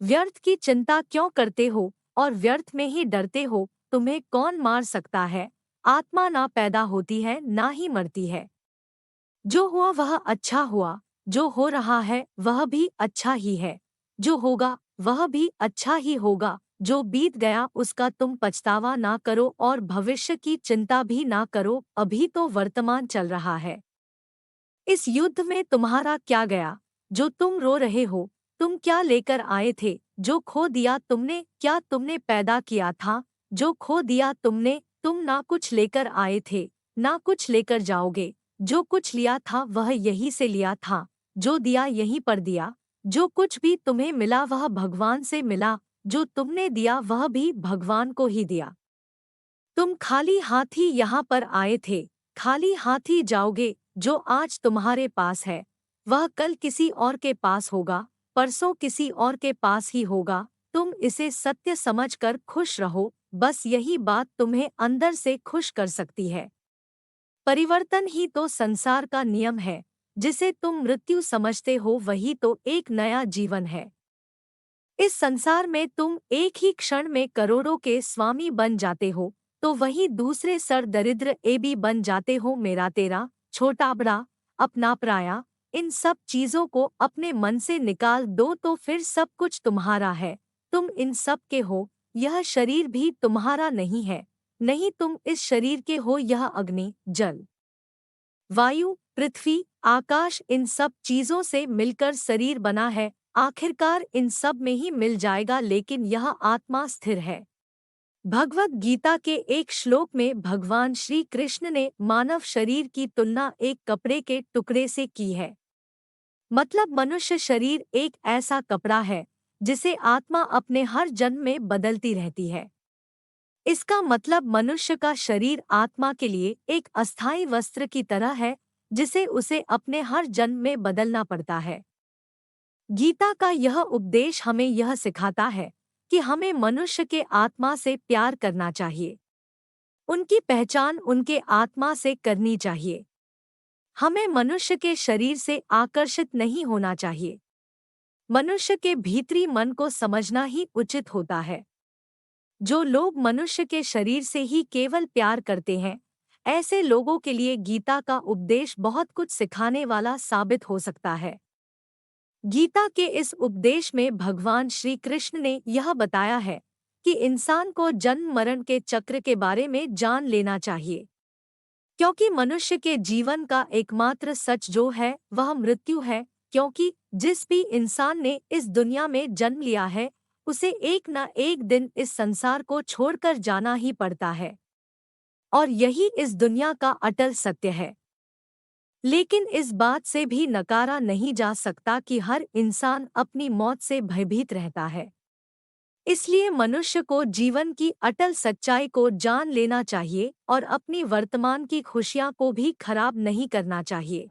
व्यर्थ की चिंता क्यों करते हो और व्यर्थ में ही डरते हो? तुम्हें कौन मार सकता है? आत्मा ना पैदा होती है ना ही मरती है। जो हुआ वह अच्छा हुआ, जो हो रहा है वह भी अच्छा ही है, जो होगा वह भी अच्छा ही होगा। जो बीत गया उसका तुम पछतावा ना करो और भविष्य की चिंता भी ना करो, अभी तो वर्तमान चल रहा है। इस युद्ध में तुम्हारा क्या गया जो तुम रो रहे हो? तुम क्या लेकर आए थे जो खो दिया तुमने? क्या तुमने पैदा किया था जो खो दिया तुमने? तुम ना कुछ लेकर आए थे, ना कुछ लेकर जाओगे। जो कुछ लिया था वह यहीं से लिया था, जो दिया यहीं पर दिया। जो कुछ भी तुम्हें मिला वह भगवान से मिला, जो तुमने दिया वह भी भगवान को ही दिया। तुम खाली हाथ ही यहाँ पर आए थे, खाली हाथ ही जाओगे। जो आज तुम्हारे पास है वह कल किसी और के पास होगा, परसों किसी और के पास ही होगा। तुम इसे सत्य समझकर खुश रहो, बस यही बात तुम्हें अंदर से खुश कर सकती है। परिवर्तन ही तो संसार का नियम है। जिसे तुम मृत्यु समझते हो वही तो एक नया जीवन है। इस संसार में तुम एक ही क्षण में करोड़ों के स्वामी बन जाते हो, तो वही दूसरे सर दरिद्र एबी बन जाते हो। मेरा तेरा, छोटा बड़ा, अपना पराया, इन सब चीजों को अपने मन से निकाल दो तो फिर सब कुछ तुम्हारा है। तुम इन सब के हो, यह शरीर भी तुम्हारा नहीं है। नहीं तुम इस शरीर के हो, यह अग्नि, जल, वायु, पृथ्वी, आकाश, इन सब चीजों से मिलकर शरीर बना है। आखिरकार इन सब में ही मिल जाएगा, लेकिन यह आत्मा स्थिर है। भगवत गीता के एक श्लोक में भगवान श्री कृष्ण ने मानव शरीर की तुलना एक कपड़े के टुकड़े से की है। मतलब मनुष्य शरीर एक ऐसा कपड़ा है जिसे आत्मा अपने हर जन्म में बदलती रहती है। इसका मतलब मनुष्य का शरीर आत्मा के लिए एक अस्थायी वस्त्र की तरह है जिसे उसे अपने हर जन्म में बदलना पड़ता है। गीता का यह उपदेश हमें यह सिखाता है कि हमें मनुष्य के आत्मा से प्यार करना चाहिए। उनकी पहचान उनके आत्मा से करनी चाहिए। हमें मनुष्य के शरीर से आकर्षित नहीं होना चाहिए। मनुष्य के भीतरी मन को समझना ही उचित होता है। जो लोग मनुष्य के शरीर से ही केवल प्यार करते हैं, ऐसे लोगों के लिए गीता का उपदेश बहुत कुछ सिखाने वाला साबित हो सकता है। गीता के इस उपदेश में भगवान श्री कृष्ण ने यह बताया है कि इंसान को जन्म मरण के चक्र के बारे में जान लेना चाहिए, क्योंकि मनुष्य के जीवन का एकमात्र सच जो है वह मृत्यु है। क्योंकि जिस भी इंसान ने इस दुनिया में जन्म लिया है उसे एक न एक दिन इस संसार को छोड़कर जाना ही पड़ता है, और यही इस दुनिया का अटल सत्य है। लेकिन इस बात से भी नकारा नहीं जा सकता कि हर इंसान अपनी मौत से भयभीत रहता है। इसलिए मनुष्य को जीवन की अटल सच्चाई को जान लेना चाहिए और अपनी वर्तमान की खुशियां को भी खराब नहीं करना चाहिए।